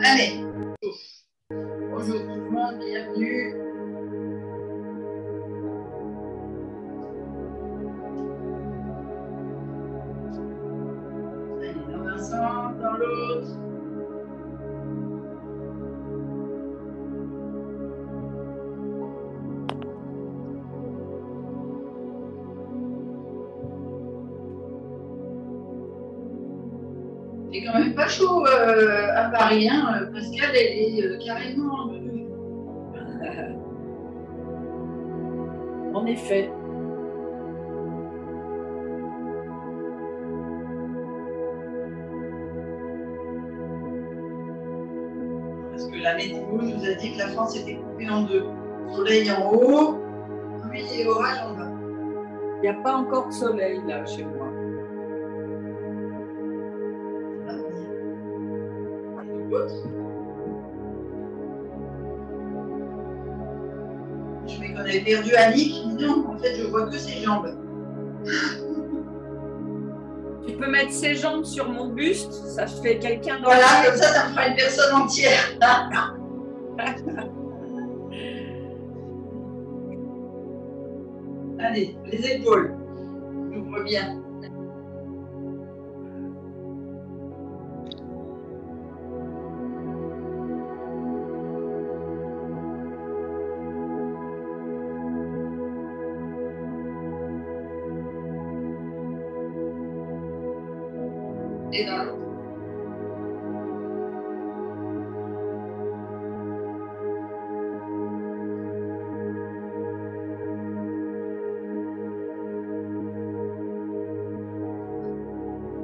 Allez. Bonjour tout le monde, bienvenue. Allez, dans un sens, dans l'autre. C'est quand même pas chaud à Paris, hein. Pascal, elle est carrément en bleu. En effet. Parce que la météo nous a dit que la France était coupée en deux. Soleil en haut, pluie et orage en bas. Il n'y a pas encore de soleil là chez moi. Je croyais qu'on avait perdu Annick, mais non, en fait je vois que ses jambes. Tu peux mettre ses jambes sur mon buste, ça fait quelqu'un dans Voilà, comme ça me fera une personne entière. Allez, les épaules. J'ouvre bien. Et dans l'autre.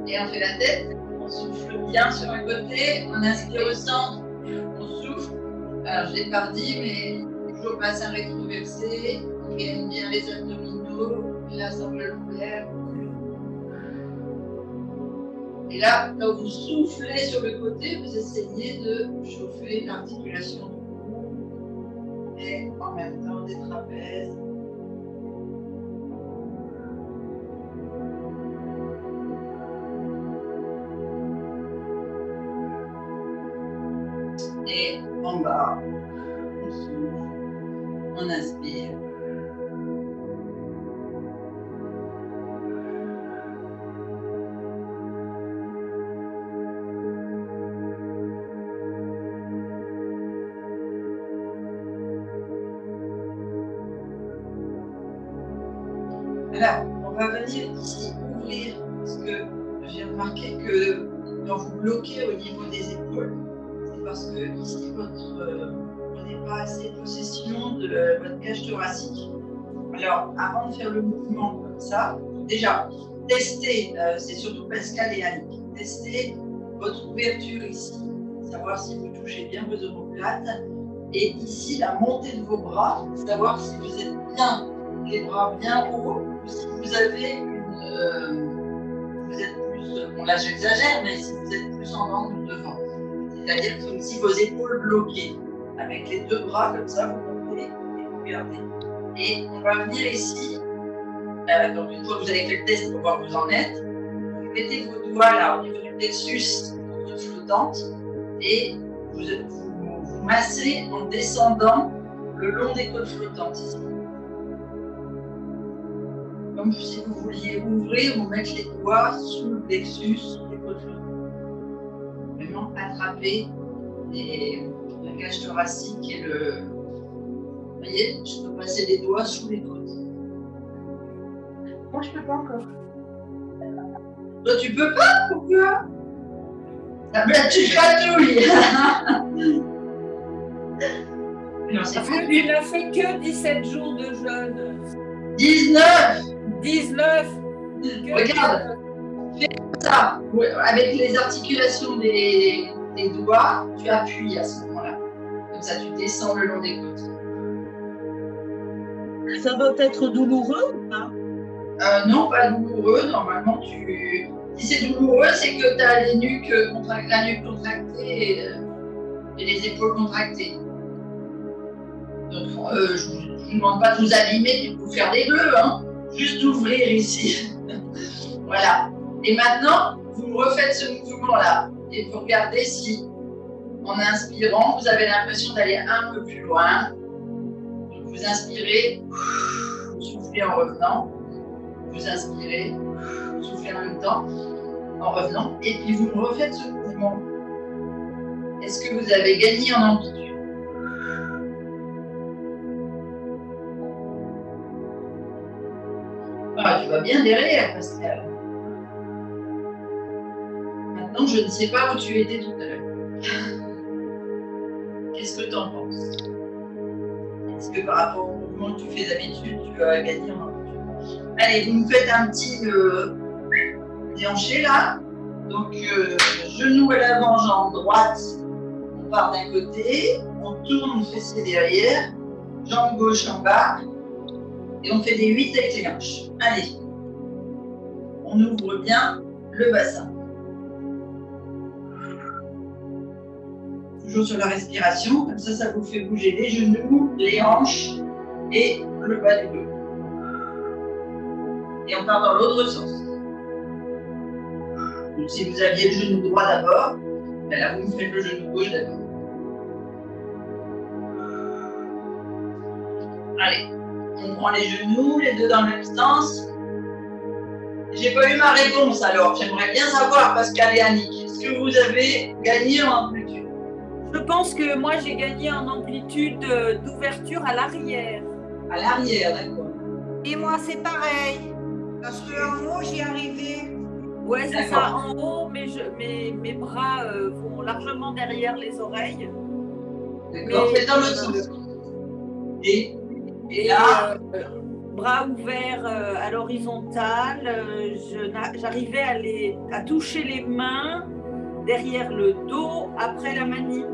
Et on fait la tête, on souffle bien sur un côté, on inspire au centre, on souffle. Alors je l'ai pas dit, mais toujours bassin rétroversé, on gagne bien les abdominaux, l'ensemble lombaire. Et là, quand vous soufflez sur le côté, vous essayez de chauffer l'articulation du cou et en même temps des trapèzes. Et en bas, on souffle, on inspire. Alors, on va venir ici ouvrir, parce que j'ai remarqué que quand vous bloquez au niveau des épaules, c'est parce que ici, vous n'avez pas assez possession de votre cage thoracique. Alors, avant de faire le mouvement comme ça, déjà, testez, c'est surtout Pascal et Annick, testez votre ouverture ici, savoir si vous touchez bien vos omoplates, et ici, la montée de vos bras, savoir si vous êtes bien, les bras bien hauts, ou si vous avez vous êtes plus, bon là j'exagère, mais si vous êtes plus en angle devant. C'est-à-dire comme si vos épaules bloquées, avec les deux bras comme ça, vous montez et vous gardez. Et on va venir ici, donc une fois que vous avez fait le test pour voir où vous en êtes, vous mettez vos doigts là au niveau du plexus, flottante, et vous massez en descendant le long des côtes flottantes ici. Comme si vous vouliez ouvrir ou mettre les doigts sous le plexus, sous les côtes flottantes. Vraiment attraper la cage thoracique et le. Vous voyez, je peux passer les doigts sous les côtes. Moi, je peux pas encore. Toi, tu peux pas? Pourquoi? Ah ben, tu chatouilles. Non, c'est fou. Il n'a fait que 17 jours de jeûne. 19. 19. Regarde, fais ça. Avec les articulations des doigts, tu appuies à ce moment-là. Comme ça, tu descends le long des côtes. Ça doit être douloureux ou pas? Non, pas douloureux. Normalement, si c'est douloureux, c'est que tu as la nuque contractée et les épaules contractées. Donc, je ne vous demande pas de vous abîmer et de vous faire des bleus, hein. Juste d'ouvrir ici. Voilà. Et maintenant, vous refaites ce mouvement-là et vous regardez si En inspirant, vous avez l'impression d'aller un peu plus loin. Donc, vous inspirez, vous soufflez en revenant. Vous inspirez, vous soufflez en même temps, en revenant. Et puis vous refaites ce mouvement. Est-ce que vous avez gagné en amplitude? Ah, tu vas bien derrière, Pascal. Maintenant, je ne sais pas où tu étais tout à l'heure. Qu'est-ce que tu en penses? Est-ce que par rapport au mouvement que tu fais d'habitude, tu as gagné en amplitude? Allez, vous me faites un petit déhanché là. Donc, genou à l'avant, jambe droite. On part d'un côté, on tourne fessier derrière, jambe gauche en bas. Et on fait des 8 avec les hanches. Allez, on ouvre bien le bassin. Toujours sur la respiration, comme ça vous fait bouger les genoux, les hanches et le bas du dos. Et on part dans l'autre sens. Donc, si vous aviez le genou droit d'abord, ben là vous me faites le genou gauche d'abord. Allez, on prend les genoux, les deux dans le même sens. J'ai pas eu ma réponse alors, j'aimerais bien savoir, Pascal et Annick, est-ce que vous avez gagné en amplitude? Je pense que moi, j'ai gagné en amplitude d'ouverture à l'arrière. À l'arrière, d'accord. Et moi, c'est pareil. Parce qu'en haut, j'y arrivais. Ouais, c'est ça. En haut, mes bras vont largement derrière les oreilles. D'accord, faites dans l'autre sens. Et là, bras ouverts à l'horizontale, j'arrivais à toucher les mains derrière le dos après la manip.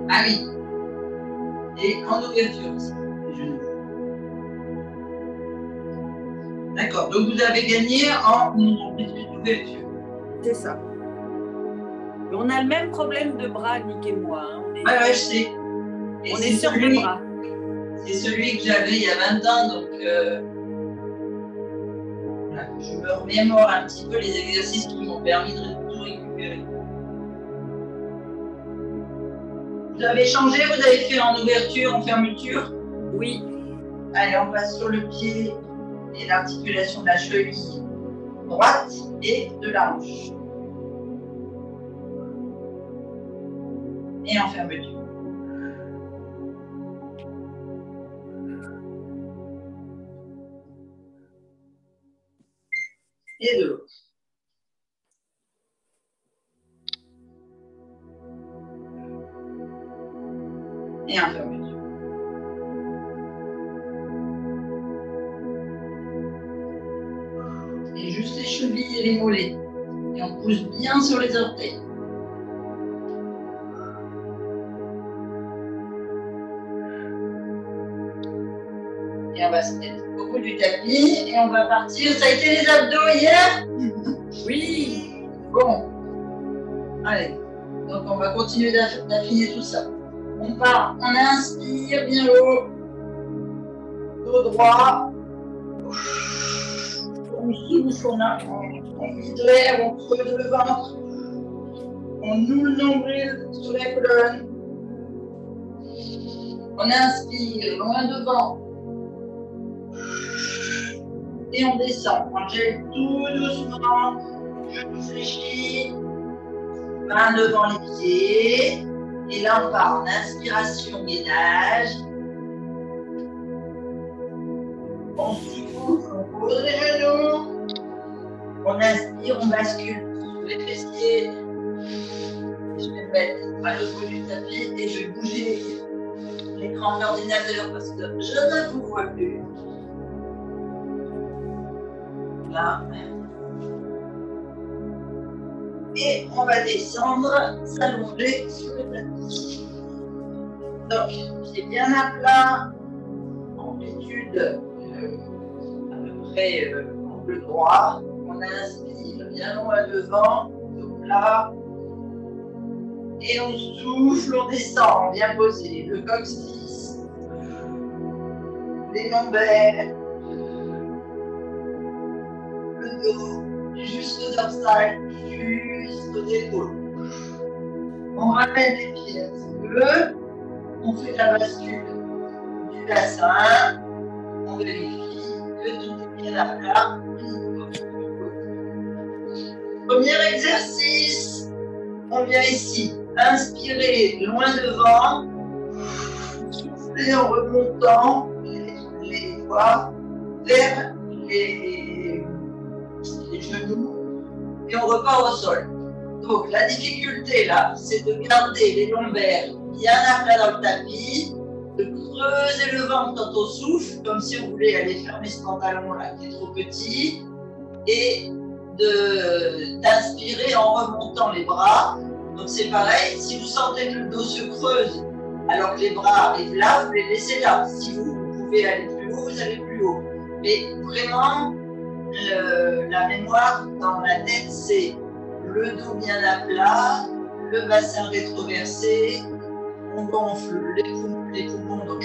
Ah oui. Et en ouverture aussi, les genoux. D'accord, donc vous avez gagné en amplitude d'ouverture. C'est ça. Et on a le même problème de bras, Nick et moi. Hein. Ah ouais, je sais. Et on est sur les bras. C'est celui que j'avais il y a 20 ans, donc voilà, je me remémore un petit peu les exercices qui m'ont permis de tout récupérer. Vous avez changé, vous avez fait en ouverture, en fermeture? Oui. Allez, on passe sur le pied et l'articulation de la cheville droite et de la hanche. Et en fermeture. Et de l'autre. Et en fermeture. Et juste les chevilles et les mollets. Et on pousse bien sur les orteils. Et on va se mettre au bout du tapis et on va partir. Ça a été les abdos hier? Oui. Bon. Allez. Donc on va continuer d'affiner tout ça. On part, on inspire bien haut. Dos droit. On souffle, on vide l'air, on creuse le ventre. On ouvre le nombril sur la colonne. On inspire loin devant. Et on descend. On gèle tout doucement. Je fléchis. Main devant les pieds. Et là, on part en inspiration, gainage. On souffle, on pose les genoux. On inspire, on bascule sur les fessiers. Je vais me mettre à l'autre bout du tapis et je vais bouger l'écran de l'ordinateur parce que je ne vous vois plus. Là. Et on va descendre, s'allonger sur le tapis. Donc, c'est bien à plat, amplitude à peu près angle droit. On inspire bien loin devant, dos plat. Et on souffle, on descend, bien posé. Le coccyx, les lombaires, le dos, jusqu'au dorsal, jusqu'aux épaules. On On ramène les pieds un petit peu. On fait la bascule du bassin. On vérifie que tout est bien à plat. Premier exercice. On vient ici. Inspirer loin devant. Souffler en remontant les doigts vers les genoux. Et on repart au sol. Donc la difficulté là, c'est de garder les lombaires bien à plat dans le tapis, de creuser le ventre quand on souffle, comme si on voulait aller fermer ce pantalon là qui est trop petit, et d'inspirer en remontant les bras. Donc c'est pareil, si vous sentez que le dos se creuse alors que les bras arrivent là, vous les laissez là. Si vous pouvez aller plus haut, vous allez plus haut. Mais vraiment, la mémoire dans la tête, c'est le dos bien à plat, le bassin rétroversé, on gonfle les poumons, donc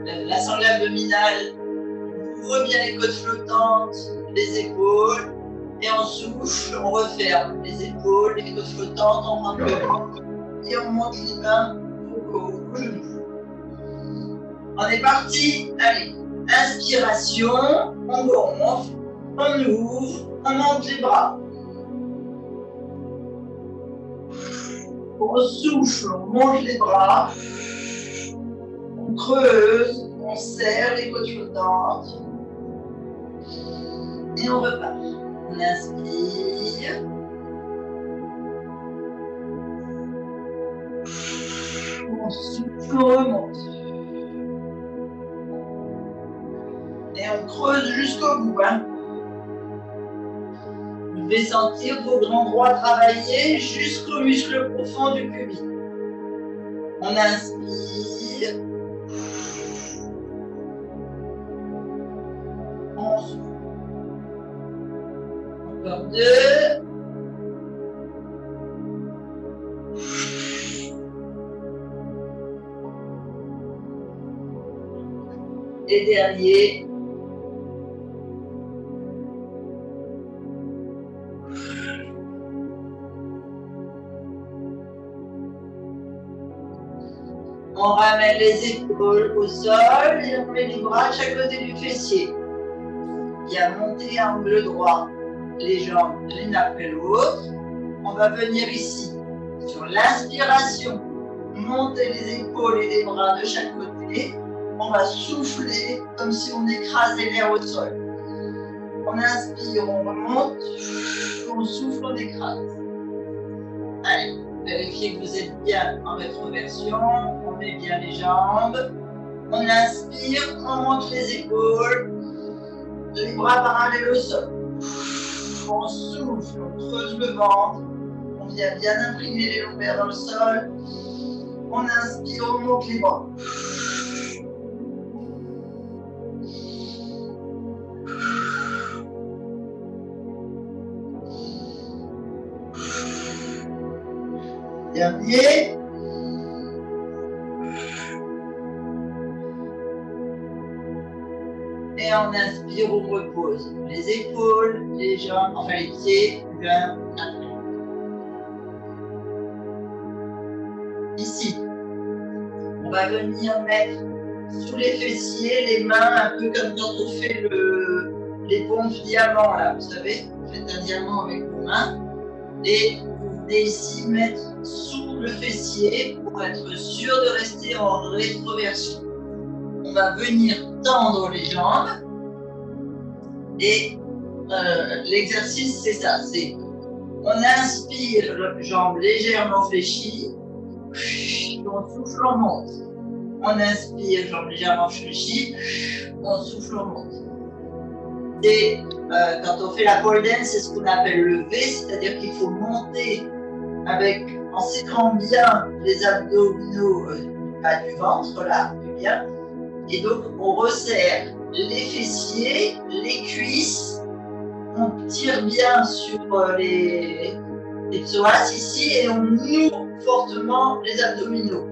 la sangle abdominale, on ouvre bien les côtes flottantes, les épaules, et on souffle, on referme les épaules, les côtes flottantes, on rentre le ventre, et on monte les mains aux genoux. On est parti, allez, inspiration, on gonfle, on ouvre, on monte les bras. On souffle, on monte les bras, on creuse, on serre les côtes flottantes et on repart. On inspire. On souffle, on remonte. Et on creuse jusqu'au bout. Hein. Vous devez sentir vos grands droits travailler jusqu'au muscle profond du pubis. On inspire. On souffle. Encore 2. Et dernier. On ramène les épaules au sol et on met les bras à chaque côté du fessier. Bien monter angle droit, les jambes l'une après l'autre. On va venir ici, sur l'inspiration, monter les épaules et les bras de chaque côté. On va souffler comme si on écrasait l'air au sol. On inspire, on remonte, on souffle, on écrase. Allez. Vérifiez que vous êtes bien en rétroversion, on met bien les jambes, on inspire, on monte les épaules, les bras parallèles au sol. On souffle, on creuse le ventre, on vient bien imprimer les lombaires dans le sol, on inspire, on monte les bras. Dernier. Et on inspire, on repose les épaules, les jambes, enfin les pieds, l'un après l'autre. Ici, on va venir mettre sous les fessiers les mains un peu comme quand on fait les pompes diamants là, vous savez, vous faites un diamant avec vos mains et vous venez ici mettre sous le fessier pour être sûr de rester en rétroversion. On va venir tendre les jambes et l'exercice c'est ça, c'est on inspire, jambes légèrement fléchies, on souffle, on monte. On inspire, jambes légèrement fléchies, on souffle, on monte. Et quand on fait la pole dance, c'est ce qu'on appelle le V, c'est-à-dire qu'il faut monter en serrant bien les abdominaux du ventre, là, bien. Et donc, on resserre les fessiers, les cuisses, on tire bien sur les psoas ici et on ouvre fortement les abdominaux.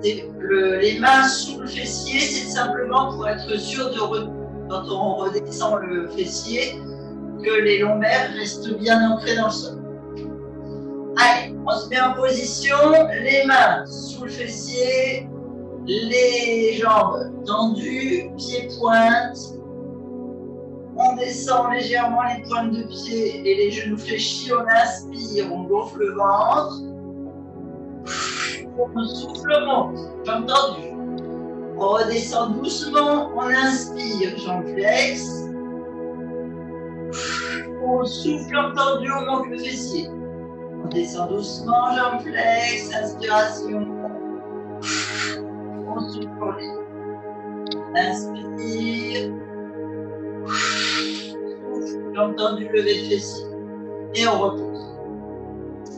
Les mains sous le fessier, c'est simplement pour être sûr quand on redescend le fessier, que les lombaires restent bien ancrés dans le sol. Allez, On se met en position, les mains sous le fessier, les jambes tendues, pieds pointes. On descend légèrement les pointes de pied et les genoux fléchis. On inspire, on gonfle le ventre. On souffle, on monte, jambes tendues. On redescend doucement, on inspire, jambes flexes. On souffle, on tendu, on monte le fessier. On descend doucement, jambes flexes, inspiration. On souffle, on lève. Inspire. Souffle, jambes tendues, lever le fessier. Et on repose.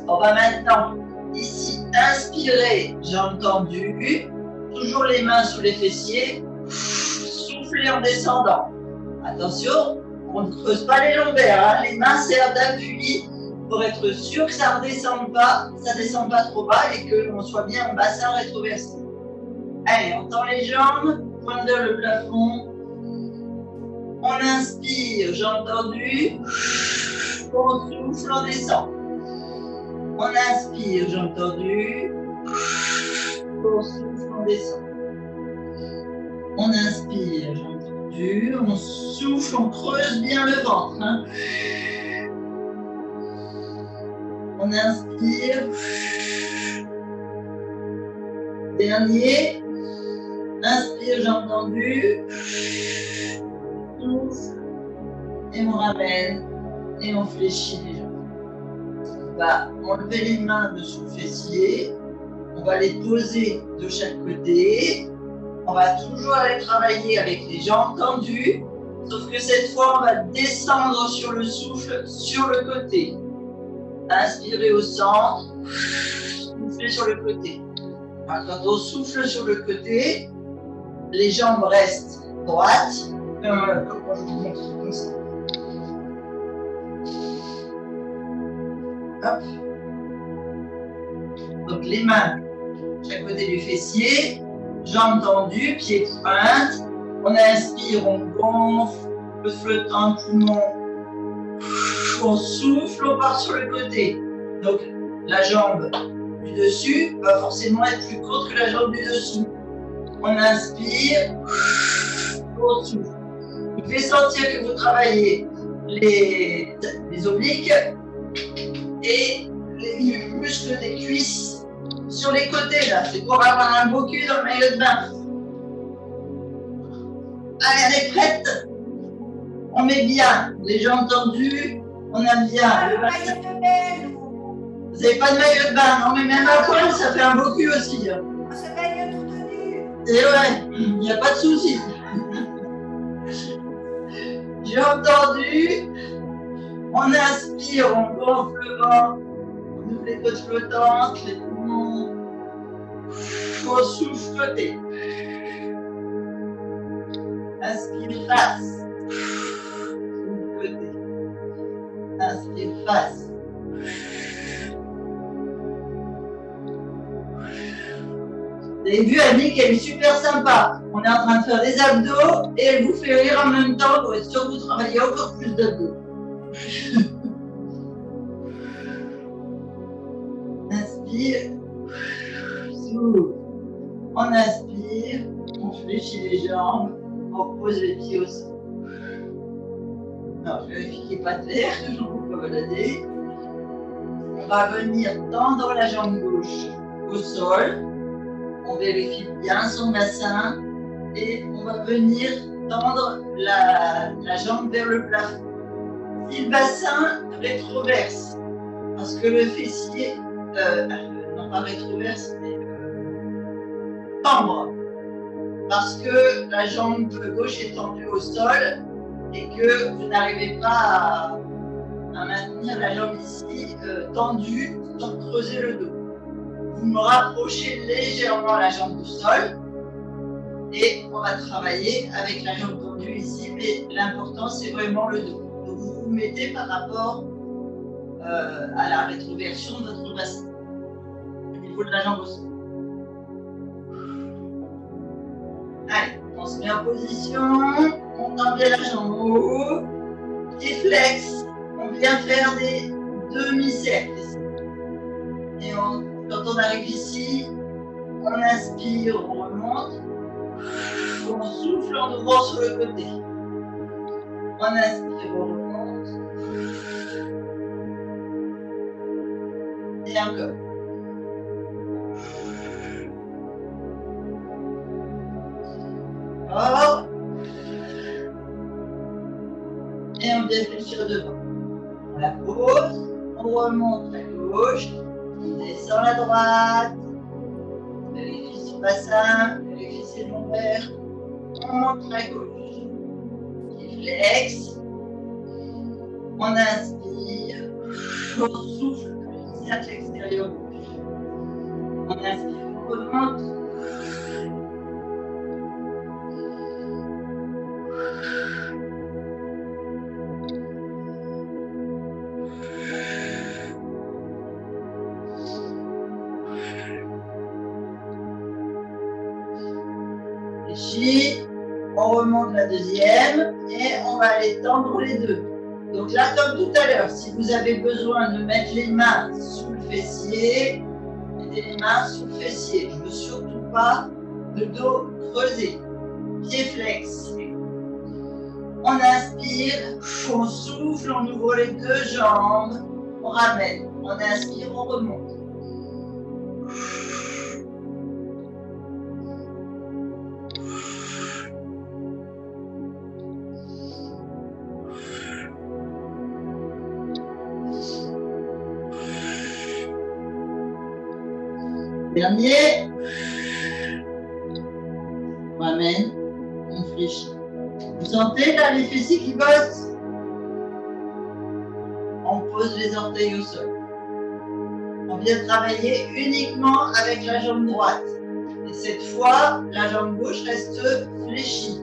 On va maintenant, ici, inspirer, jambes tendues. Toujours les mains sous les fessiers. Souffler en descendant. Attention, on ne creuse pas les lombaires. Hein. Les mains servent d'appui pour être sûr que ça ne descende pas, trop bas et que l'on soit bien en bassin rétroversé. Allez, on tend les jambes, pointe vers le plafond. On inspire, jambes tendues. On souffle, on descend. On inspire, jambes tendues. On souffle, on descend. On inspire, jambes tendues. On souffle, on creuse bien le ventre. Hein. On inspire. Dernier. Inspire, jambes tendues. Souffle. Et on ramène. Et on fléchit les jambes. On va enlever les mains dessous le fessier. On va les poser de chaque côté. On va toujours aller travailler avec les jambes tendues. Sauf que cette fois, on va descendre sur le souffle sur le côté. Inspirez au centre. Soufflez sur le côté. Alors, quand on souffle sur le côté, les jambes restent droites. Comme je vous montre comme ça. Hop. Donc les mains chaque côté du fessier, jambes tendues, pieds pointes. On inspire, on gonfle le flottant de poumon. On souffle, on part sur le côté. Donc la jambe du dessus va forcément être plus courte que la jambe du dessous. On inspire, on souffle. Vous pouvez sentir que vous travaillez les obliques et les muscles des cuisses sur les côtés là. C'est pour avoir un beau cul dans le maillot de bain. Allez, elle est prête. On met bien les jambes tendues. On a bien le bassin. Vous n'avez pas de maillot de bain, non, mais même à poil, ça fait un beau cul aussi. Hein. On se baigne tout nu. Et ouais, il n'y a pas de souci. Jambes tendues. On inspire, on gonfle le ventre. On ouvre les côtes flottantes, les poumons. On souffle côté. Inspire face. Souffle côté. Inspire face. Vous avez vu, Annick, elle est super sympa. On est en train de faire des abdos et elle vous fait rire en même temps pour être sûr que vous travaillez encore plus d'abdos. Inspire. Souffle. On inspire. On fléchit les jambes. On pose les pieds au sol. Alors, je vérifie qu'il n'y ait pas de verre, toujours vous balader. On va venir tendre la jambe gauche au sol. On vérifie bien son bassin et on va venir tendre la jambe vers le plafond. Si le bassin rétroverse, parce que le fessier, non pas rétroverse, mais tendre, parce que la jambe gauche est tendue au sol et que vous n'arrivez pas à maintenir la jambe ici tendue sans creuser le dos. Vous me rapprochez légèrement la jambe du sol et on va travailler avec la jambe tendue ici, mais l'important c'est vraiment le dos. Donc vous vous mettez par rapport à la rétroversion de votre bassin au niveau de la jambe au sol. Allez, on se met en position, on tend bien la jambe en haut, petit flex, on vient faire des demi-cercles ici. quand on arrive ici, on inspire, on remonte. On souffle en ouvrant sur le côté. On inspire, on remonte. Et encore. Hors. Et on vient fléchir devant. On la pose, on remonte à gauche, on descend à droite, vérifie son bassin, vérifie ses lombaires, on monte à gauche. Qui flex, on inspire, on souffle, on à l'extérieur gauche. On inspire, on remonte. On remonte la deuxième et on va aller tendre les deux. Donc là, comme tout à l'heure, si vous avez besoin de mettre les mains sous le fessier, mettez les mains sous le fessier. Je ne veux surtout pas le dos creusé. Pied flex. On inspire, on souffle, on ouvre les deux jambes, on ramène. On inspire, on remonte. Dernier, on ramène, on fléchit. Vous sentez là les fessiers qui bossent? On pose les orteils au sol. On vient travailler uniquement avec la jambe droite. Et cette fois, la jambe gauche reste fléchie.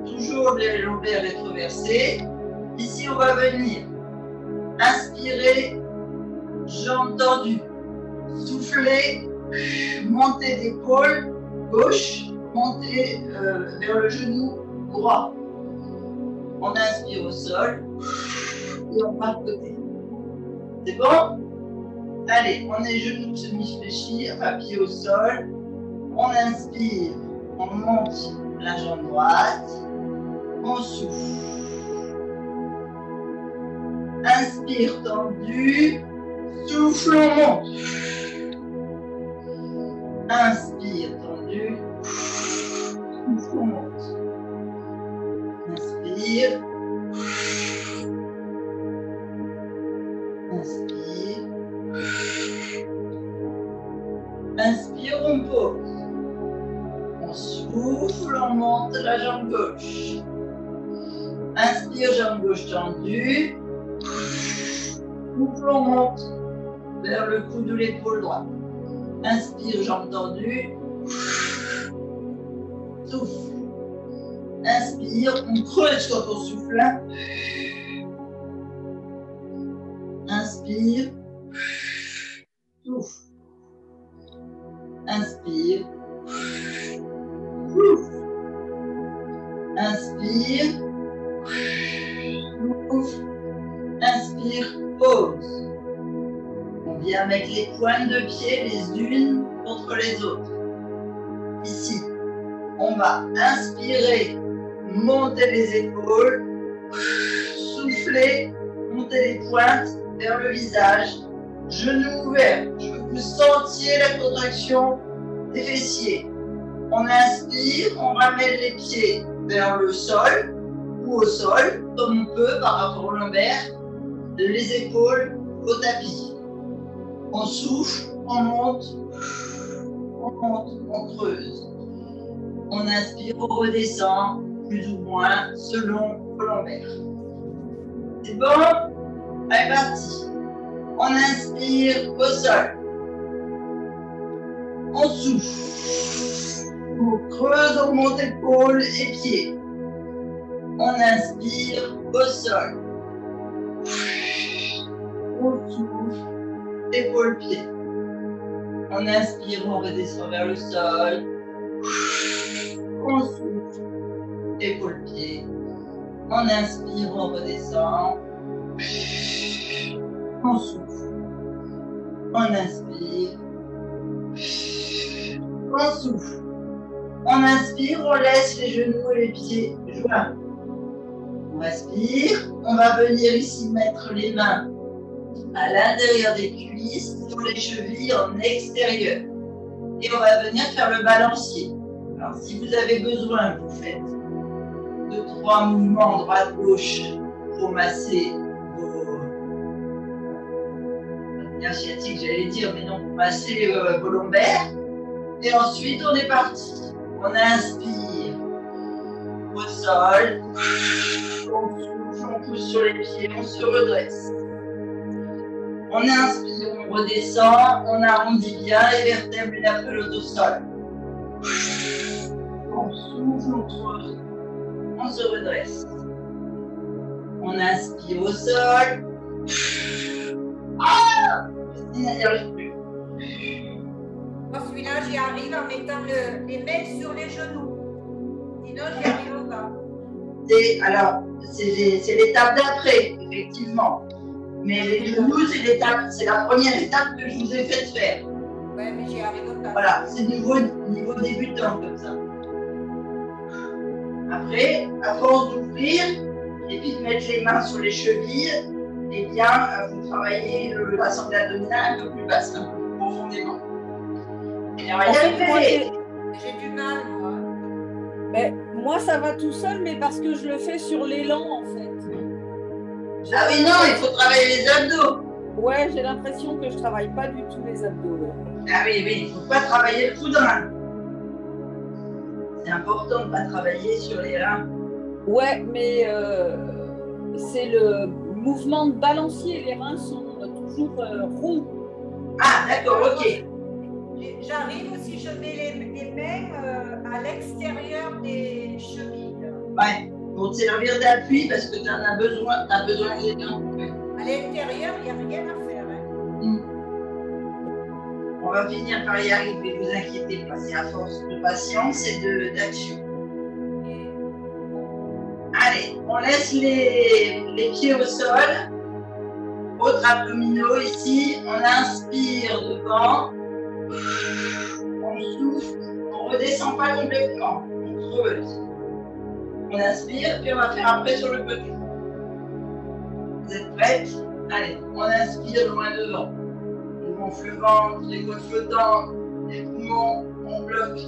Toujours les lombaires rétroversés. Ici, on va venir inspirer, jambes tendues. Souffler. Montez d'épaule gauche, montez vers le genou droit. On inspire au sol et on part de côté. C'est bon? Allez, on est genoux semi-fléchis, enfin pied au sol. On inspire, on monte la jambe droite, on souffle. Inspire tendu, souffle, on monte. Inspire, tendu. Souffle, on monte. Inspire. Inspire. Inspire, on pose. On souffle, on monte la jambe gauche. Inspire, jambe gauche tendue. Souffle, on monte vers le coude de l'épaule droite. Inspire, jambe tendue. Souffle. Inspire, on creuse quand on souffle. Inspire. Souffle. Inspire. Souffle. Inspire. Souffle. Inspire, pause. On vient mettre les pointes de pied les unes contre les autres. Ici, on va inspirer, monter les épaules, souffler, monter les pointes vers le visage, genoux ouverts. Je veux que vous sentiez la contraction des fessiers. On inspire, on ramène les pieds vers le sol ou au sol, comme on peut par rapport au lombaire, les épaules au tapis. On souffle, on monte, on creuse. On inspire, on redescend, plus ou moins, selon le lombaire. C'est bon? Allez, parti. On inspire au sol. On souffle. On creuse, on monte épaules et pieds. On inspire au sol. On souffle. Épaule-pied. On inspire, on redescend vers le sol. On souffle. Épaule-pied. On inspire, on redescend. On souffle. On inspire. On souffle. On inspire, on laisse les genoux et les pieds joints. On inspire, on va venir ici mettre les mains à l'intérieur des cuisses, sur les chevilles en extérieur. Et on va venir faire le balancier. Alors, si vous avez besoin, vous faites 2-3 mouvements droite-gauche pour masser bien sciatique, j'allais dire, mais non, pour masser vos lombaires. Et ensuite, on est parti. On inspire au sol, on souffle, on pousse sur les pieds, on se redresse. On inspire, on redescend, on arrondit bien les vertèbres l'une après l'autre au sol. On souffle, on se redresse. On inspire au sol. Ah, Christine, elle n'y arrive plus. Moi, celui-là, j'y arrive en mettant les mains sur les genoux. Sinon, j'y arrive pas. C'est l'étape d'après, effectivement. Mais les genoux, c'est la première étape que je vous ai fait faire. Ouais, mais j'y arrive pas. Voilà, c'est niveau débutant comme ça. Après, à force d'ouvrir et puis de mettre les mains sur les chevilles, eh bien, vous travaillez la sangle abdominale un peu plus basse, un peu plus profondément. Et on va y arriver. J'ai du mal, moi. Mais moi, ça va tout seul, mais parce que je le fais sur l'élan, en fait. Ah oui, non, il faut travailler les abdos. Ouais, j'ai l'impression que je travaille pas du tout les abdos. Ouais. Ah oui, il ne faut pas travailler le foudrin. C'est important de ne pas travailler sur les reins. Ouais, mais c'est le mouvement de balancier. Les reins sont toujours ronds. Ah, d'accord, ok. J'arrive si je mets les mains à l'extérieur des chevilles. Ouais, pour te servir d'appui parce que tu en as besoin des dents. Ouais. À l'intérieur, il n'y a rien à faire. Hein. On va finir par y arriver, vous inquiétez pas, c'est à force de patience et d'action. Allez, on laisse les pieds au sol, autres abdominaux ici, on inspire devant, on souffle, on ne redescend pas complètement, on creuse. On inspire, puis on va faire après sur le côté. Vous êtes prêtes? Allez, on inspire loin devant. On gonfle le ventre, les côtes flottantes, les poumons, on bloque.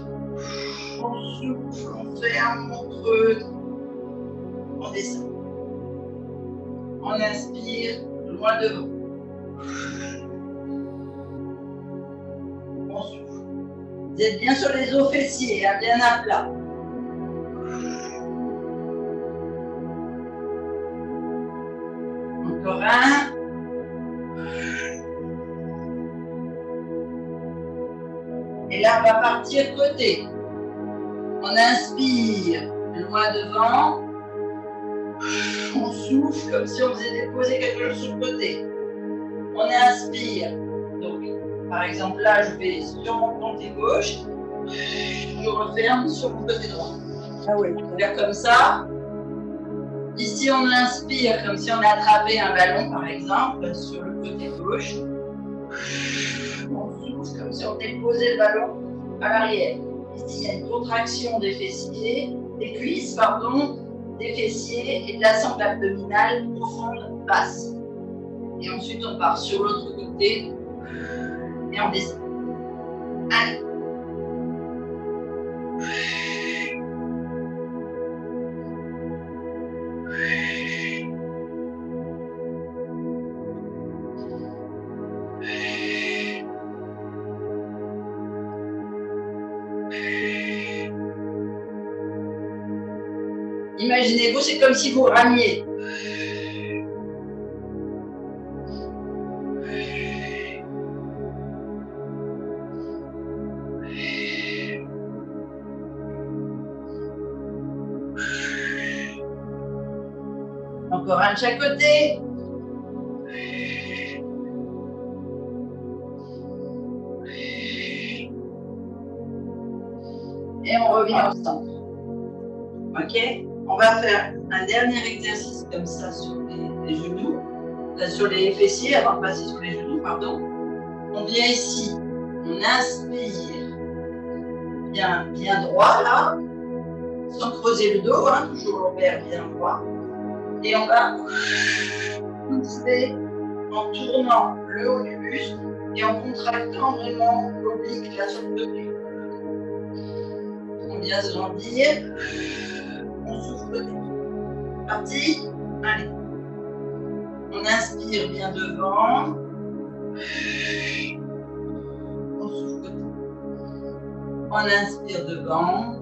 On souffle, on ferme, on creuse. On descend. On inspire, loin devant. On souffle. Vous êtes bien sur les os fessiers, hein, bien à plat. Encore un. Et là, on va partir côté. On inspire, loin devant. On souffle comme si on faisait déposer quelque chose sur le côté. On inspire. Donc, par exemple, là, je vais sur mon côté gauche. Je referme sur mon côté droit. Ah oui. On va faire comme ça. Ici, on inspire comme si on attrapait un ballon, par exemple, sur le côté gauche. On souffle comme si on déposait le ballon à l'arrière. Ici, il y a une contraction des fessiers, des cuisses, pardon, des fessiers et de la sangle abdominale profonde, basse. Et ensuite, on part sur l'autre côté et on descend. Allez. Imaginez-vous, c'est comme si vous ramiez. Encore un de chaque côté. Et on revient au centre. Ok? On va faire un dernier exercice comme ça sur les genoux, sur les fessiers, avant de passer sur les genoux, pardon. On vient ici, on inspire, bien droit là, sans creuser le dos, hein, toujours lombaire bien droit. Et on va souffler en tournant le haut du buste et en contractant vraiment l'oblique là sur le côté. On vient se grandir, on souffle. Parti, allez. On inspire bien devant. On souffle. On inspire devant.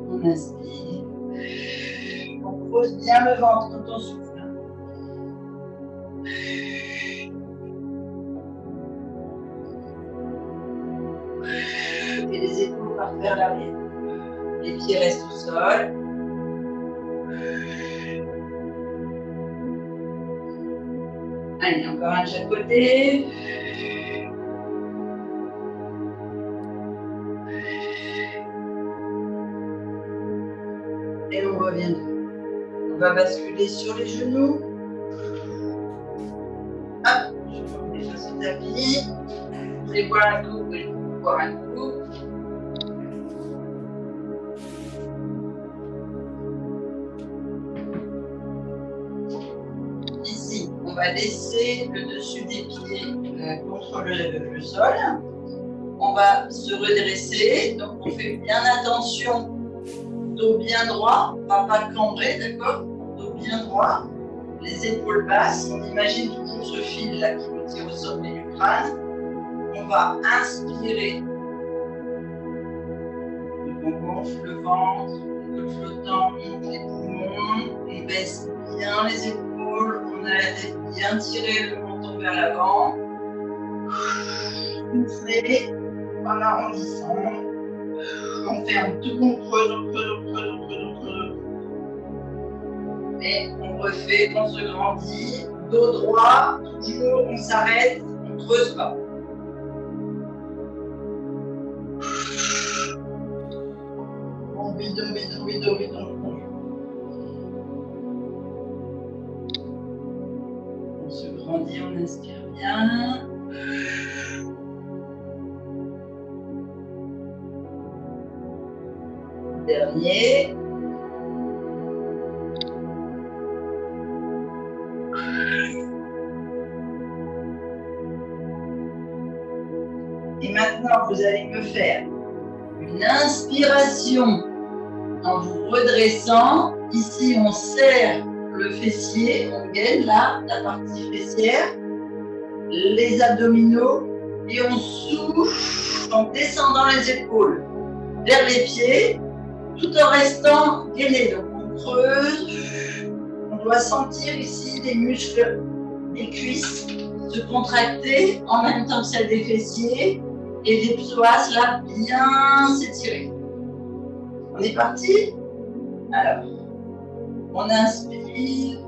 On inspire. On pose bien le ventre quand on souffle. Et les épaules partent vers l'arrière. Les pieds restent au sol. Allez, encore un de chaque côté. Et on revient. On va basculer sur les genoux. Hop, je prends déjà ce tapis. Vous voulez boire un coup, oui, boire un coup. Ici, on va laisser le dessus des pieds contre le sol. On va se redresser, donc on fait bien attention. Dos bien droit, on ne va pas cambrer, d'accord? Dos bien droit, les épaules basses, on imagine toujours ce fil là qui nous tire au sommet du crâne. On va inspirer. Donc on gonfle le ventre, le flottant, les poumons, on baisse bien les épaules, on arrête de bien tirer le menton vers l'avant. Soufflez en arrondissant. On ferme tout, on creuse, on creuse, on creuse, on creuse, on creuse. Et on refait, on se grandit. Dos droit, toujours, on s'arrête, on ne creuse pas. On vide, on vide, on vide, on vide, on vide. On se grandit, on inspire bien. Dernier. Et maintenant, vous allez me faire une inspiration en vous redressant. Ici, on serre le fessier, on gaine là, la partie fessière, les abdominaux, et on souffle en descendant les épaules vers les pieds, tout en restant gainé. Donc on creuse, on doit sentir ici les muscles des cuisses se contracter en même temps que celle des fessiers et les psoas là bien s'étirer. On est parti? Alors, on inspire,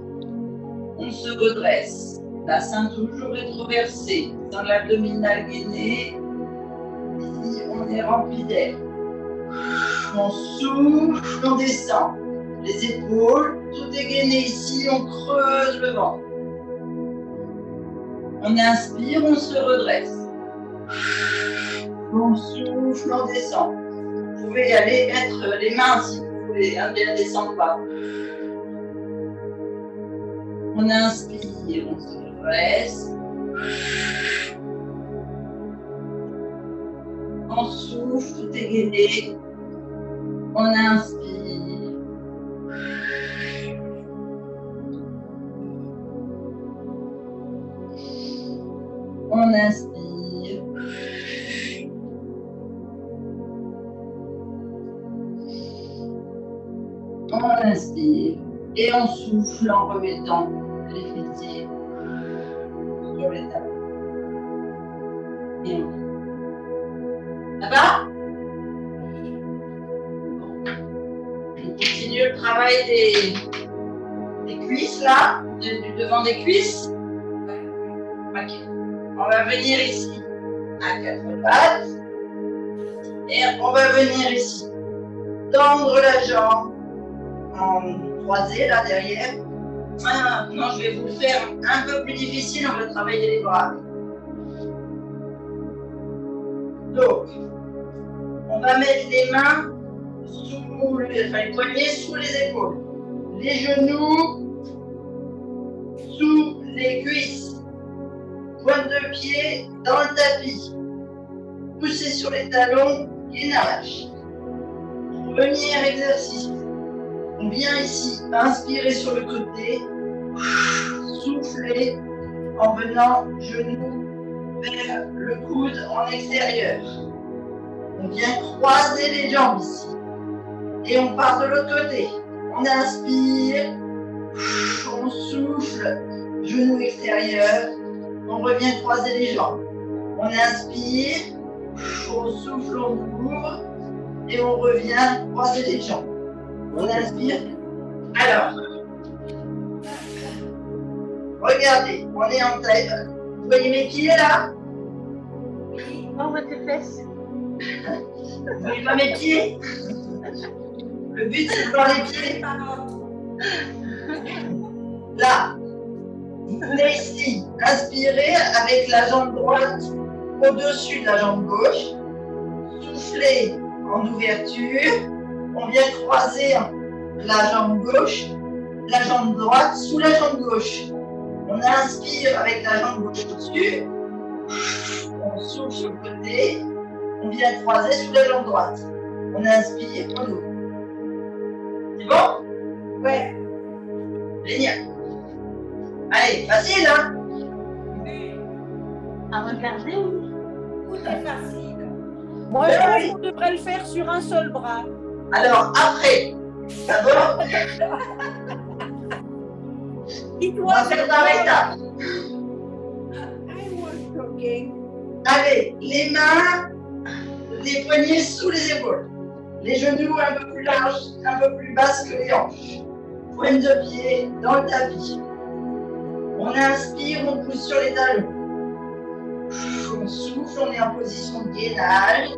on se redresse, bassin toujours rétroversé, dans l'abdominal gainé, ici on est rempli d'air. On souffle, on descend. Les épaules, tout est gainé ici, on creuse le ventre. On inspire, on se redresse. On souffle, on descend. Vous pouvez y aller mettre les mains si vous voulez, hein, bien descendre pas. On inspire, on se redresse. On souffle, tout est gainé. On inspire. On inspire. On inspire. Et on souffle en remettant les fessiers sur les tables. Et on ça va? On continue le travail des cuisses là, du devant des cuisses. Ok. On va venir ici à quatre pattes. Et on va venir ici. Tendre la jambe en croisée là derrière. Maintenant, je vais vous le faire un peu plus difficile. On va travailler les bras. Donc, on va mettre les mains sous les poignets sous les épaules, les genoux sous les cuisses, pointe de pied dans le tapis, pousser sur les talons, gainage. Premier exercice. On vient ici, inspirer sur le côté, souffler en venant genou vers le coude en extérieur. On vient croiser les jambes ici. Et on part de l'autre côté. On inspire, on souffle, genou extérieur. On revient croiser les jambes. On inspire, on souffle, on ouvre. Et on revient croiser les jambes. On inspire. Alors, regardez, on est en taille. Vous voyez mes pieds là? Oui, on voit tes fesses. Vous voyez pas mes pieds? Le but c'est de voir les pieds. Là, vous venez ici, inspirez avec la jambe droite au-dessus de la jambe gauche. Soufflez en ouverture. On vient croiser la jambe gauche, la jambe droite sous la jambe gauche. On inspire avec la jambe gauche au-dessus. On souffle sur le côté. On vient croiser sous la jambe droite. On inspire, on ouvre. C'est bon? Ouais. Génial. Allez, facile, hein? À regarder, oui. Tout est facile. Moi, je pense qu'on devrait le faire sur un seul bras. Alors, après, d'abord, on va faire par étapes. I was talking. Allez, les mains, les poignets sous les épaules. Les genoux un peu plus larges, un peu plus basses que les hanches. Pointe de pied dans le tapis. On inspire, on pousse sur les talons. On souffle, on est en position de gainage.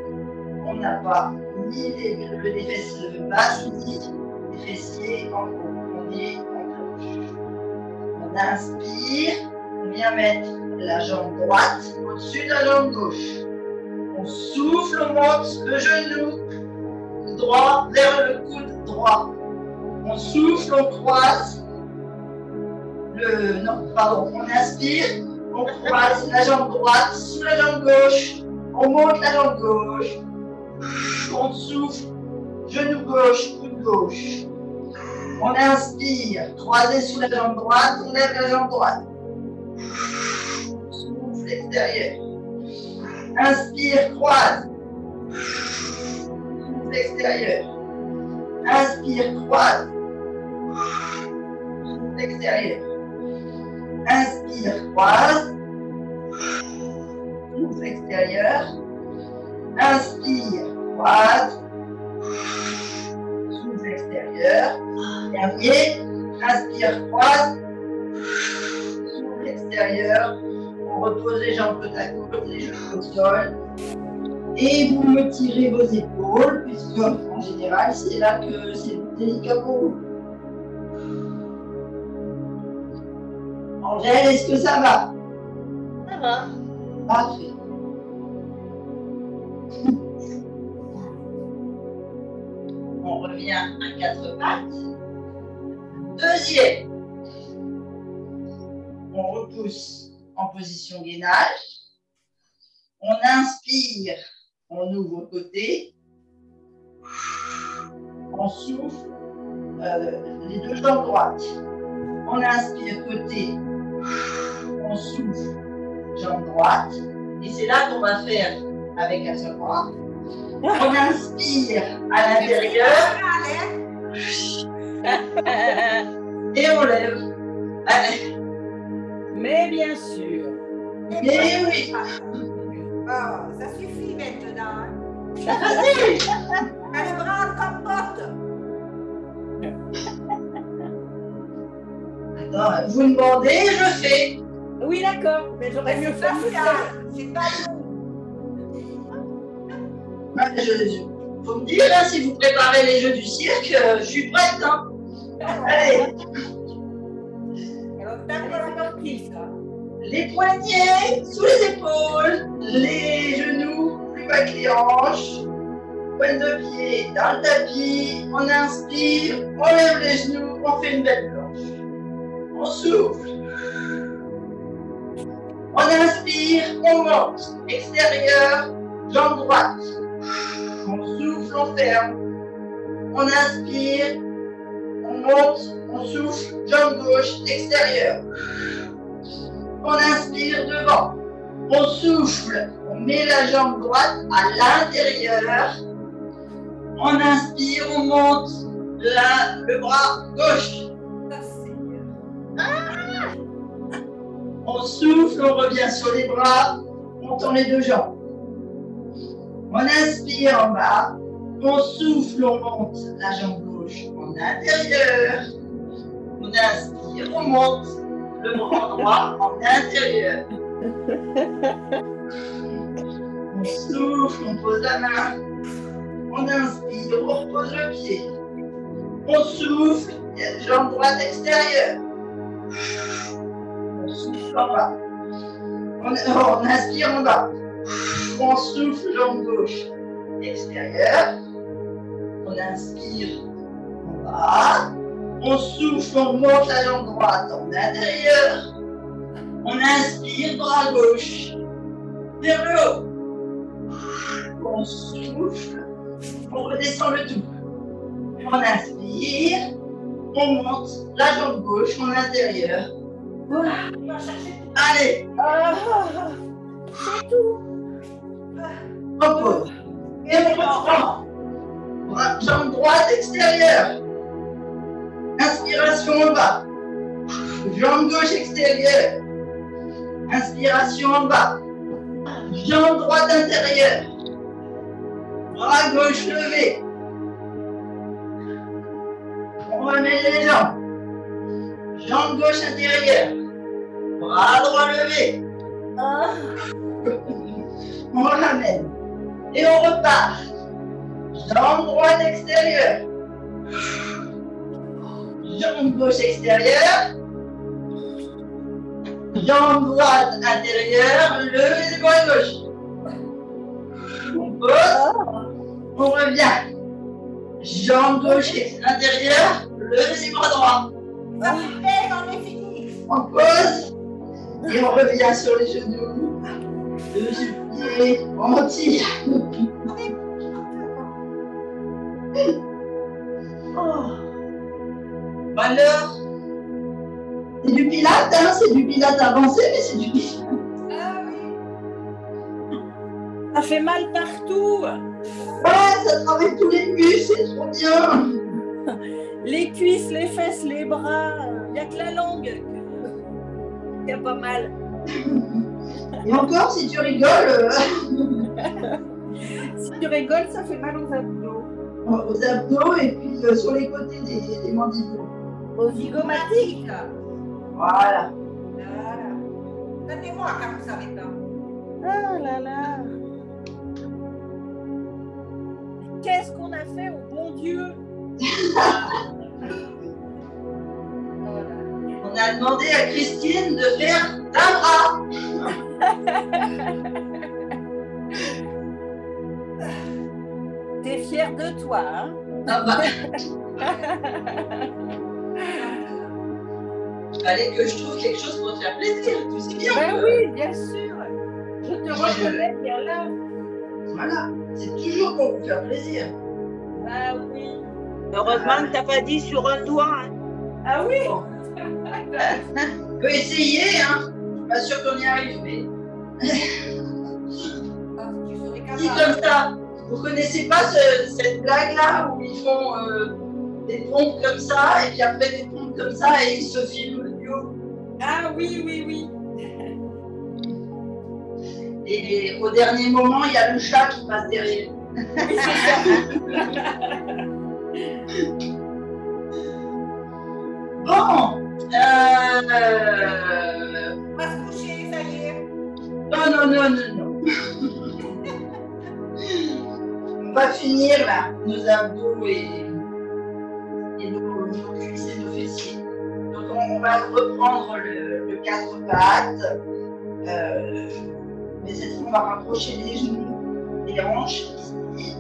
On n'a pas ni les fesses basses, ni les fessiers en haut. On est en cloche. On inspire, on vient mettre la jambe droite au-dessus de la jambe gauche. On souffle, on monte le genou droit vers le coude droit. On souffle, on croise on inspire, on croise la jambe droite sous la jambe gauche. On monte la jambe gauche. On souffle, genou gauche, coude gauche. On inspire, croisé sous la jambe droite, on lève la jambe droite. Souffle extérieur. Inspire, croise. Souffle extérieur. Inspire, croise. Souffle extérieur. Inspire, croise. Souffle extérieur. Inspire, croise. Souffle extérieur. Dernier. Inspire, croise. Souffle extérieur. On repose les jambes côte à côte, les genoux au sol. Et vous me tirez vos épaules, puisque en général, c'est là que c'est délicat pour vous. Angèle, est-ce que ça va? Ça va. Parfait. On revient à quatre pattes. Deuxième. On repousse en position gainage. On inspire, on ouvre côté. On souffle les deux jambes droites. On inspire côté. On souffle jambe droite. Et c'est là qu'on va faire avec un seul bras. On inspire à l'intérieur. Et on lève. Allez. Mais bien sûr. Mais oui. Oh, ça suffit maintenant. C'est facile. Elle le bras comme porte. Attends, vous me demandez, je fais. Oui, d'accord, mais j'aurais mieux fait C'est ça. ça. C'est pas nous. Faut me dire hein, si vous préparez les jeux du cirque, je suis prête. Hein. Allez, Alors, t'as pas compris ça. les poignets sous les épaules, les genoux plus avec les hanches, pointe de pied dans le tapis, on inspire, on lève les genoux, on fait une belle planche. On souffle. On inspire, on monte, extérieur, jambe droite. On souffle, on ferme. On inspire, on monte, on souffle, jambe gauche, extérieure. On inspire devant. On souffle, on met la jambe droite à l'intérieur. On inspire, on monte le bras gauche. On souffle, on revient sur les bras, montant les deux jambes. On inspire en bas, on souffle, on monte la jambe gauche en intérieur. On inspire, on monte le bras droit en intérieur. On souffle, on pose la main. On inspire, on repose le pied. On souffle, il y a la jambe droite extérieure. On souffle en bas. On inspire en bas. On souffle, jambe gauche extérieure. On inspire en bas. On souffle, on monte la jambe droite en intérieur. On inspire, bras gauche vers le haut. On souffle, on redescend le tout. On inspire, on monte la jambe gauche en intérieur. Voilà. Allez. C'est tout. On pose. Et on reprend. Jambe droite extérieure. Inspiration en bas. Jambe gauche extérieure. Inspiration en bas. Jambe droite intérieure. Bras gauche levé. On remet les jambes. Jambe gauche intérieure. Bras droit levé. On ramène. Et on repart. Jambe droite extérieure. Jambe gauche extérieure. Jambe droite intérieure. Levez les bras gauche. On pose. On revient. Jambe gauche intérieure. Levez les bras droits. On est fini. On pose. Et on revient sur les genoux. Deux pieds. On tire. Alors, c'est du pilate, hein, c'est du pilate avancé, mais c'est du pilate. Ah oui. Ça fait mal partout. Ouais, ça travaille tous les muscles, c'est trop bien. Les cuisses, les fesses, les bras. Il n'y a que la langue qui a pas mal. Et encore, si tu rigoles, Si tu rigoles, ça fait mal aux abdos. aux abdos et puis sur les côtés des mandibules. Aux zygomatiques. Voilà. Voilà. Donnez-moi quand vous savez pas. Ah là là. Qu'est-ce qu'on a fait au bon Dieu? On a demandé à Christine de faire d'un bras. T'es fière de toi, hein? Ah bah. Fallait que je trouve quelque chose pour te faire plaisir, tu sais bien. Ben oui, bien sûr. Je te reconnais bien là. Voilà, c'est toujours pour vous faire plaisir. Ah oui. Heureusement que t'as pas dit sur un doigt. Hein. Ah oui. On peut essayer, hein. Je suis pas sûre qu'on y arrive, mais. Tu serais Dit capable. comme ça. Vous connaissez pas cette blague-là où ils font des pompes comme ça et puis après des pompes comme ça et ils se filment le duo. Ah oui, oui, oui. Et au dernier moment, il y a le chat qui passe derrière. Oui, c'est ça. Bon, On va se coucher, ça y est. non. On va finir là, nos abdos et nos cuisses et nos fessiers. Donc on va reprendre le 4 pattes. Mais cette fois, on va rapprocher les genoux. les hanches ici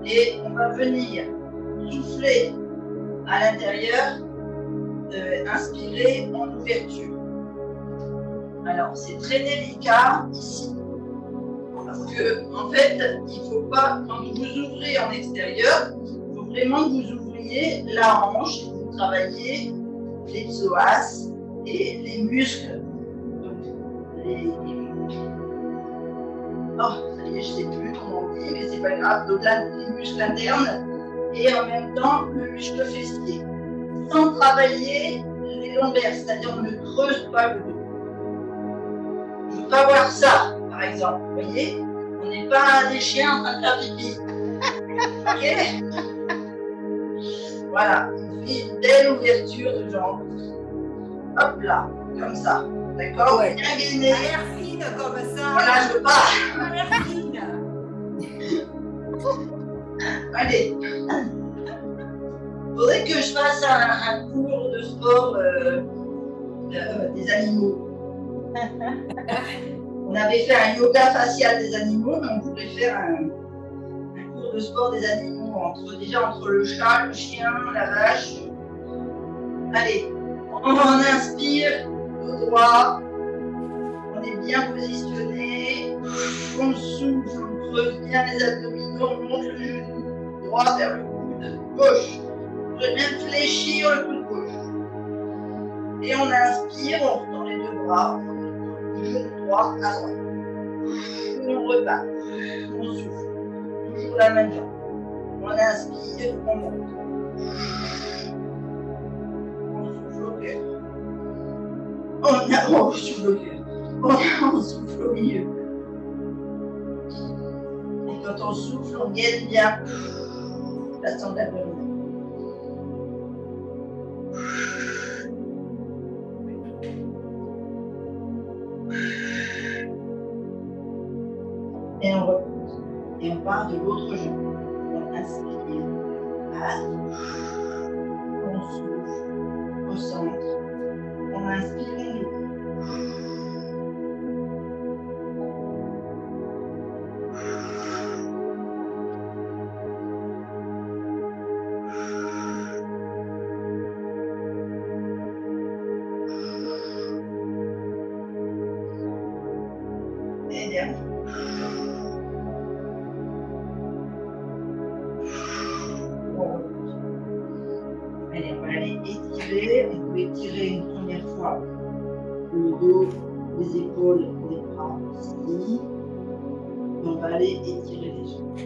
et on va venir souffler à l'intérieur, inspirer en ouverture. Alors c'est très délicat ici parce que en fait il ne faut pas, quand vous ouvrez en extérieur, il faut vraiment que vous ouvriez la hanche et vous travaillez les psoas et les muscles. Oh, ça y est, je ne sais plus comment on dit, mais c'est pas grave. Donc là, les muscles internes et en même temps le muscle fessier. Sans travailler les lombaires, c'est-à-dire on ne creuse pas le dos. Je ne veux pas voir ça, par exemple. Vous voyez, on n'est pas des chiens en train de faire pipi. Ok? Voilà, on fait une belle ouverture de jambes. Hop là, comme ça. D'accord? Ouais. Bien gainé. A l'air fine comme ça. Voilà, je veux pas. A l'air fine. Allez. Il faudrait que je fasse un cours de sport des animaux. On avait fait un yoga facial des animaux, mais on pourrait faire un cours de sport des animaux, entre le chat, le chien, la vache. Allez, on inspire, dos droit, on est bien positionné, on souffle, on creuse bien les abdominaux, on monte le genou droit vers le coude gauche. On pourrait même fléchir le coude gauche. Et on inspire, on retend les deux bras, le genou droit à droite. On repart, on souffle, toujours la même jambe. On inspire, on monte. On souffle au cœur. On souffle au cœur. On souffle au milieu. Et quand on souffle, on gaine bien la sonde abdominale. Et on repose. Et on part de l'autre jambe. On inspire. On souffle au centre. On inspire, on ouvre. Et dernier. Allez, on va aller étirer. On peut étirer une première fois le dos, les épaules, les bras ici. Et on va aller étirer les jambes.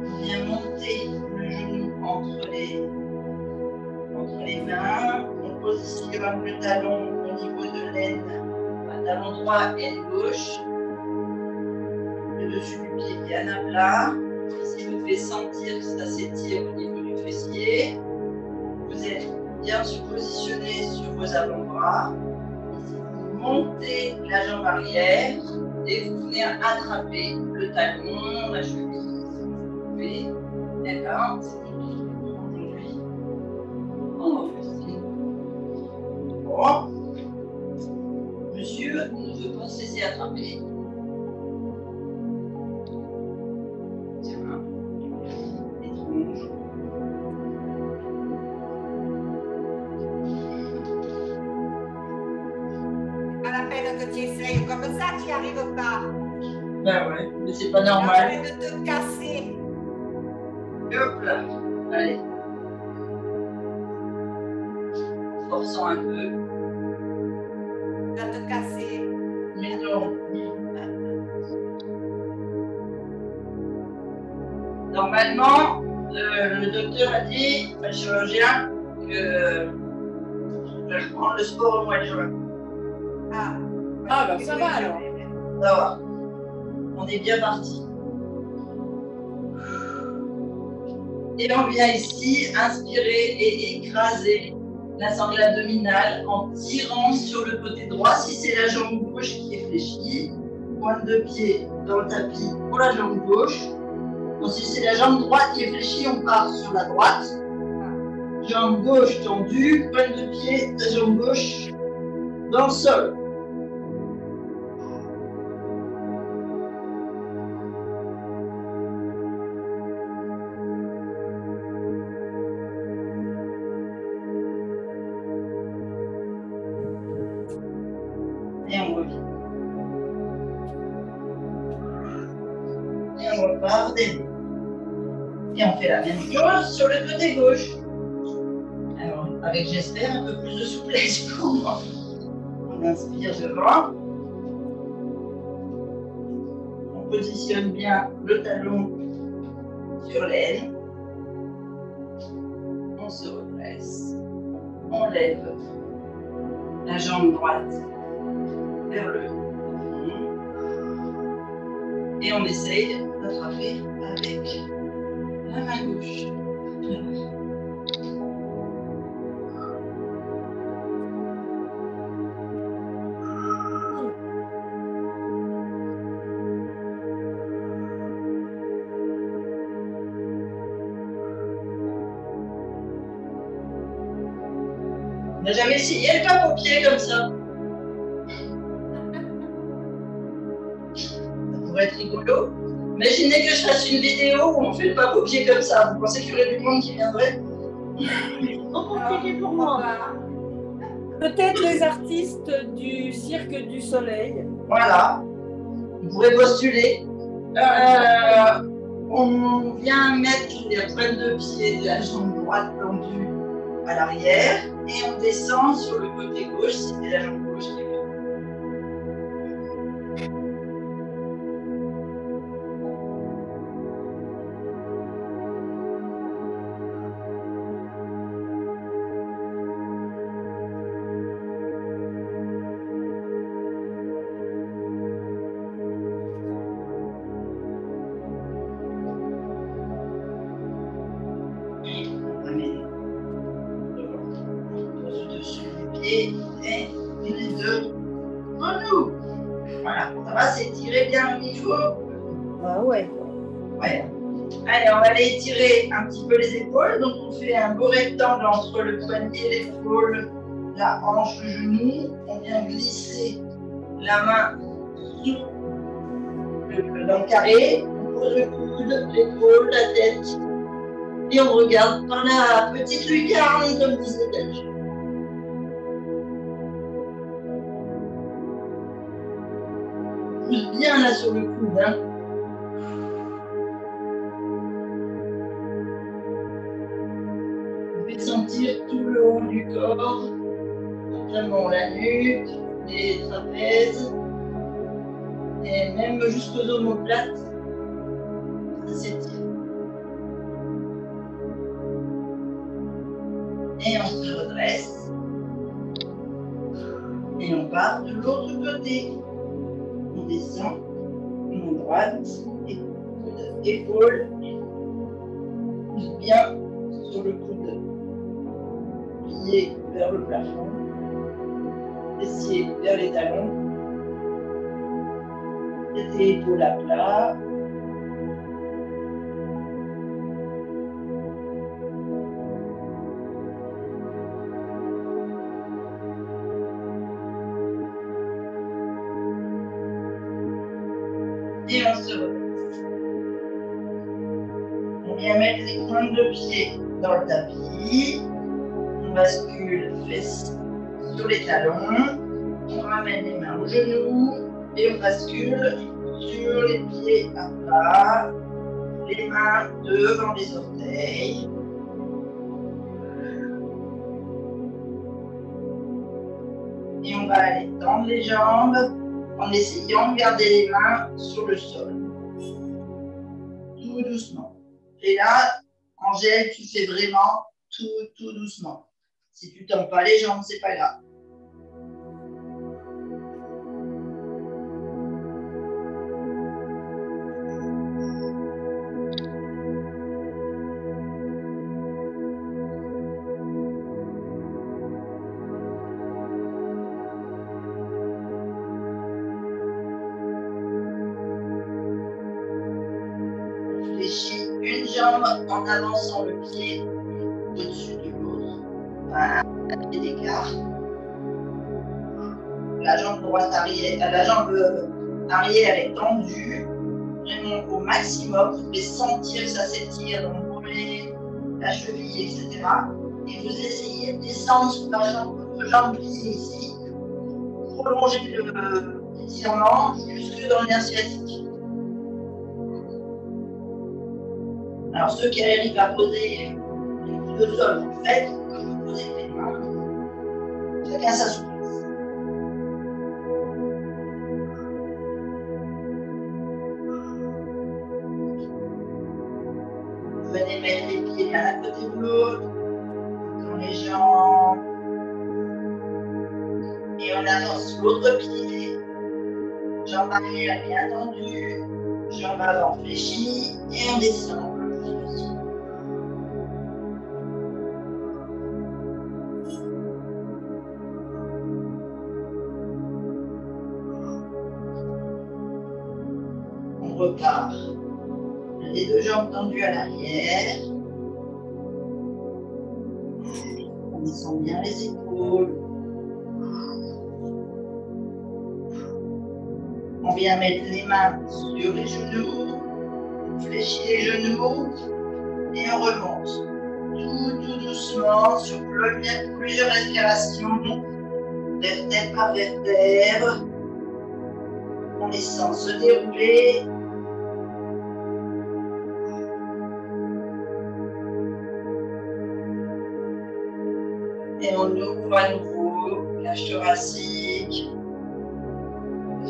On vient monter le genou entre les mains. On positionne le talon au niveau de l'aine, talon droit et gauche. Le dessus du pied bien à plat. Si vous devez sentir que ça s'étire au niveau du fessier, vous êtes bien positionné sur vos avant-bras. Ici, vous montez la jambe arrière et vous venez attraper le talon, la cheville. Et là, c'est aujourd'hui. Oh, merci. Bon. Monsieur ne veut pas se laisser attraper. Tiens, étrange. À la peine que tu essayes comme ça, tu n'y arrives pas. Ben ouais, mais c'est pas Tu es en normal. train de te casser. Hop là, allez. Forçons un peu. Tu vas te casser. Mais non. Normalement, le docteur a dit, le chirurgien, que je vais reprendre le sport au mois de juin. Ah, Ah, bah ça va alors. Ça va. On est bien parti. Et on vient ici inspirer et écraser la sangle abdominale en tirant sur le côté droit. Si c'est la jambe gauche qui est fléchie, pointe de pied dans le tapis pour la jambe gauche. Ensuite, c'est la jambe droite qui est fléchie, on part sur la droite. Jambe gauche tendue, pointe de pied, la jambe gauche dans le sol. Et on revient. Et on repart derrière. Et on fait la même chose sur le côté gauche. Alors, avec, j'espère, un peu plus de souplesse pour moi. On inspire devant. On positionne bien le talon sur l'aine. On se redresse. On lève la jambe droite vers le fond. Et on essaye d'attraper avec la main gauche. On n'a jamais essayé le pape au pied comme ça. Ça pourrait être rigolo. Imaginez que je fasse une vidéo où on fait le pape au pied comme ça. Vous pensez qu'il y aurait du monde qui viendrait? Compliqué pour moi. Peut-être les artistes du Cirque du Soleil. Voilà. Vous pourrez postuler. On vient mettre les pointes de pied de la jambe droite tendue à l'arrière et on descend sur le côté gauche si c'est la jambe gauche qui est là. On ramène dessus du pied et les deux genoux. Voilà, ça va s'étirer bien au niveau. Ah ouais. Ouais. Allez, on va aller étirer un petit peu les épaules. Donc, on fait un beau rectangle entre le poignet, l'épaule, la hanche, le genou. On vient glisser la main dans le carré. On pose le coude, l'épaule, la tête. Et on regarde par la petite lucarne, comme disait Delge. On pousse bien là sur le coude. Hein. Vous pouvez sentir tout le haut du corps, notamment la nuque, les trapèzes, et même jusqu'aux omoplates. Ça s'étire. Et on se redresse. Et on part de l'autre côté. On descend, main droite, épaule, pousse bien sur le coude, plié vers le plafond, fessier vers les talons, tête et épaules à plat. Et on se redresse. On vient mettre les pointes de pied dans le tapis. On bascule fesses sur les talons. On ramène les mains aux genoux et on bascule sur les pieds à plat. Les mains devant les orteils. Et on va aller tendre les jambes en essayant de garder les mains sur le sol. Tout doucement. Et là, Angèle, tu fais vraiment tout doucement. Si tu ne tends pas les jambes, c'est pas grave. jambe en avançant le pied au-dessus de l'autre. Un pied d'écart. La jambe droite arrière, la jambe arrière est tendue, vraiment au maximum. Vous pouvez sentir que ça s'étire dans le mollet, la cheville, etc. Et vous essayez de descendre sur la jambe, votre jambe pliée ici. Prolongez l'étirement jusque dans le nerf sciatique. Alors ceux qui arrivent à poser les coudes au sol, vous le faites, vous posez les mains. Chacun sa souplesse. Venez mettre les pieds l'un à côté de l'autre, dans les jambes. Et on avance l'autre pied. Jambe arrière bien tendue, jambe avant fléchie, et on descend. On repart. Les deux jambes tendues à l'arrière. On descend bien les épaules. On vient mettre les mains sur les genoux. On fléchit les genoux et on remonte. Tout doucement sur plusieurs respirations. Vertèbre par vertèbre. On les sent se dérouler. Et on ouvre à nouveau, cage thoracique,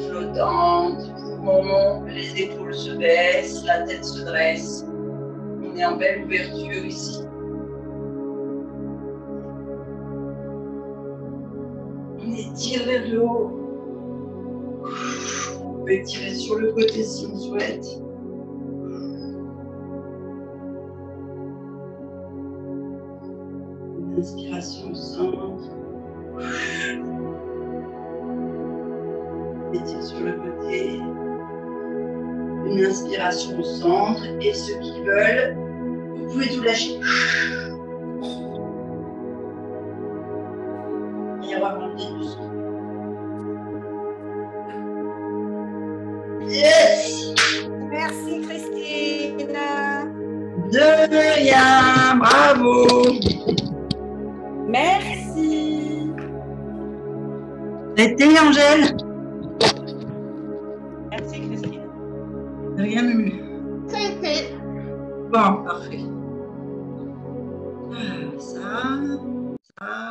flottante, poumon, les épaules se baissent, la tête se dresse. On est en belle ouverture ici. On étire vers le haut. On peut étirer sur le côté si on souhaite. Inspiration au centre. Étire sur le côté. Une inspiration au centre. Et ceux qui veulent, vous pouvez tout lâcher. Et remonter doucement. Yes! Merci Christine. De rien, bravo! Merci. C'était Angèle? Merci Christine. De rien, Mumu. Ça a été. Bon, parfait. Ça, ça.